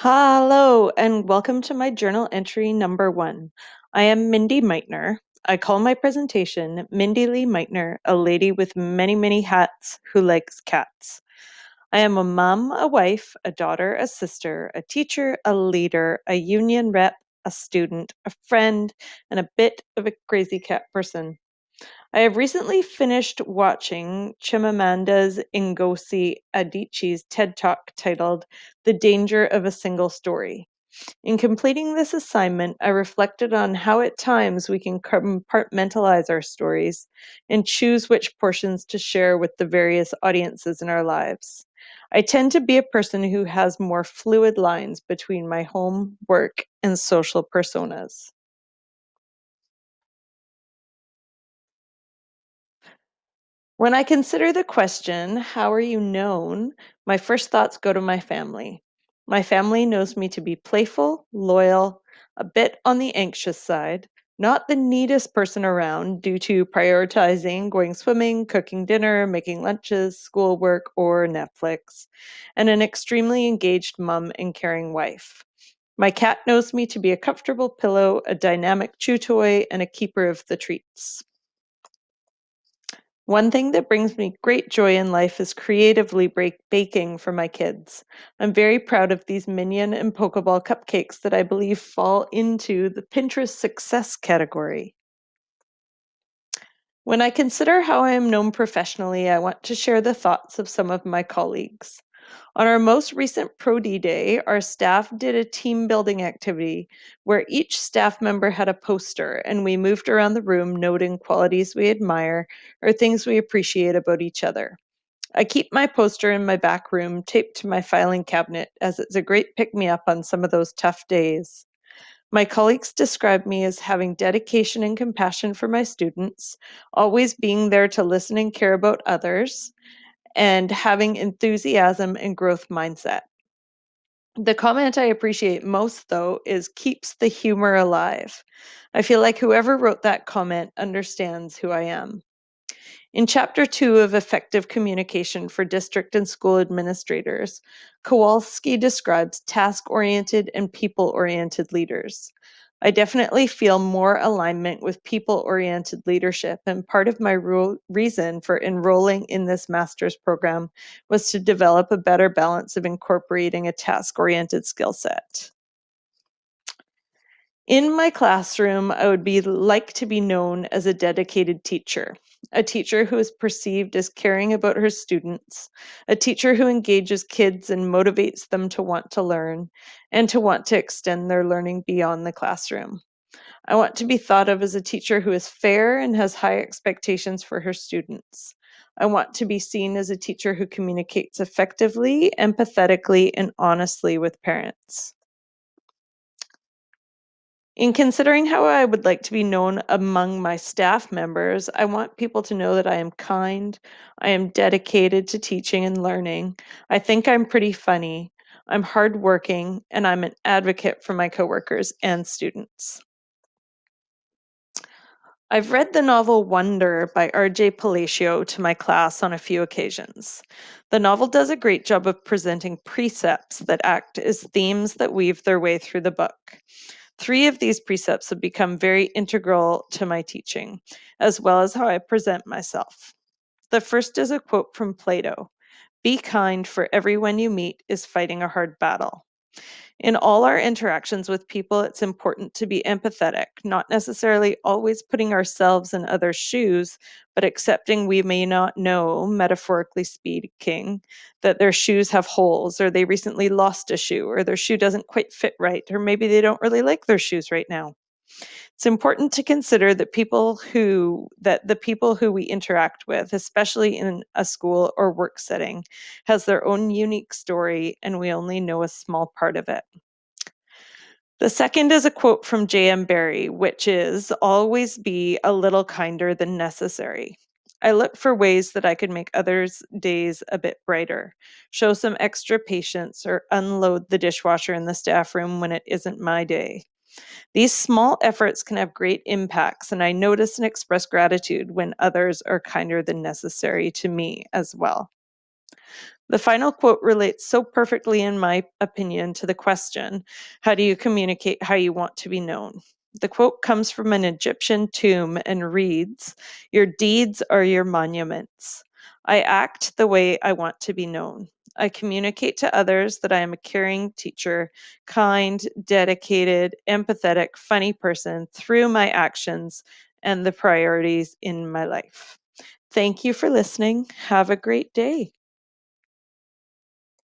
Hello, and welcome to my journal entry number 1. I am Mindy Meitner. I call my presentation Mindy Lee Meitner, a lady with many, many hats who likes cats. I am a mom, a wife, a daughter, a sister, a teacher, a leader, a union rep, a student, a friend, and a bit of a crazy cat person. I have recently finished watching Chimamanda Ngozi Adichie's TED Talk titled The Danger of a Single Story. In completing this assignment, I reflected on how at times we can compartmentalize our stories and choose which portions to share with the various audiences in our lives. I tend to be a person who has more fluid lines between my home, work, and social personas. When I consider the question, how are you known? My first thoughts go to my family. My family knows me to be playful, loyal, a bit on the anxious side, not the neatest person around due to prioritizing going swimming, cooking dinner, making lunches, schoolwork, or Netflix, and an extremely engaged mom and caring wife. My cat knows me to be a comfortable pillow, a dynamic chew toy, and a keeper of the treats. One thing that brings me great joy in life is creatively baking for my kids. I'm very proud of these Minion and Pokeball cupcakes that I believe fall into the Pinterest success category. When I consider how I am known professionally, I want to share the thoughts of some of my colleagues. On our most recent Pro D Day, our staff did a team building activity where each staff member had a poster and we moved around the room noting qualities we admire or things we appreciate about each other. I keep my poster in my back room taped to my filing cabinet as it's a great pick me up on some of those tough days. My colleagues describe me as having dedication and compassion for my students, always being there to listen and care about others, and having enthusiasm and growth mindset. The comment I appreciate most, though, is keeps the humor alive. I feel like whoever wrote that comment understands who I am. In Chapter 2 of Effective Communication for District and School Administrators, Kowalski describes task oriented and people oriented leaders. I definitely feel more alignment with people oriented leadership, and part of my reason for enrolling in this master's program was to develop a better balance of incorporating a task oriented skill set. In my classroom, I would be like to be known as a dedicated teacher, a teacher who is perceived as caring about her students, a teacher who engages kids and motivates them to want to learn and to want to extend their learning beyond the classroom. I want to be thought of as a teacher who is fair and has high expectations for her students. I want to be seen as a teacher who communicates effectively, empathetically, and honestly with parents. In considering how I would like to be known among my staff members, I want people to know that I am kind, I am dedicated to teaching and learning, I think I'm pretty funny, I'm hardworking, and I'm an advocate for my coworkers and students. I've read the novel Wonder by R.J. Palacio to my class on a few occasions. The novel does a great job of presenting precepts that act as themes that weave their way through the book. Three of these precepts have become very integral to my teaching, as well as how I present myself. The first is a quote from Plato: "Be kind, for everyone you meet is fighting a hard battle." In all our interactions with people, it's important to be empathetic, not necessarily always putting ourselves in others' shoes, but accepting we may not know, metaphorically speaking, that their shoes have holes, or they recently lost a shoe, or their shoe doesn't quite fit right, or maybe they don't really like their shoes right now. It's important to consider that the people who we interact with, especially in a school or work setting, has their own unique story and we only know a small part of it. The second is a quote from J.M. Barrie, which is always be a little kinder than necessary. I look for ways that I could make others' days a bit brighter, show some extra patience, or unload the dishwasher in the staff room when it isn't my day. These small efforts can have great impacts, and I notice and express gratitude when others are kinder than necessary to me as well. The final quote relates so perfectly, in my opinion, to the question, how do you communicate how you want to be known? The quote comes from an Egyptian tomb and reads, "Your deeds are your monuments. I act the way I want to be known. I communicate to others that I am a caring teacher, kind, dedicated, empathetic, funny person through my actions and the priorities in my life." Thank you for listening. Have a great day.